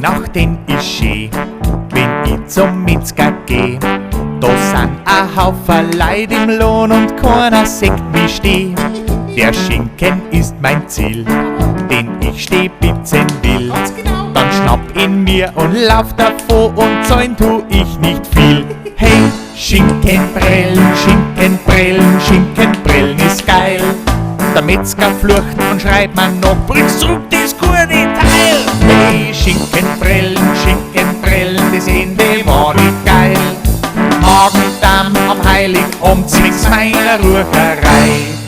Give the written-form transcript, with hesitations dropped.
Weihnachten ist schön, wenn ich zum Metzger geh. Da sind ein Haufen Leid im Lohn und keiner sagt wie steh. Der Schinken ist mein Ziel, den ich stehbitzen will. Dann schnapp ihn mir und lauf davor und zahlen tu ich nicht viel. Hey, Schinkenbrellen, Schinkenbrellen, Schinkenbrellen ist geil. Der Metzger flucht und schreit man noch, bring's zurück das gute Teil. Hey, Schinkenbrellen, Schinkenbrellen, das Ende war nicht geil. Magen-Darm am Heiligabend zwecks meiner Rucherei.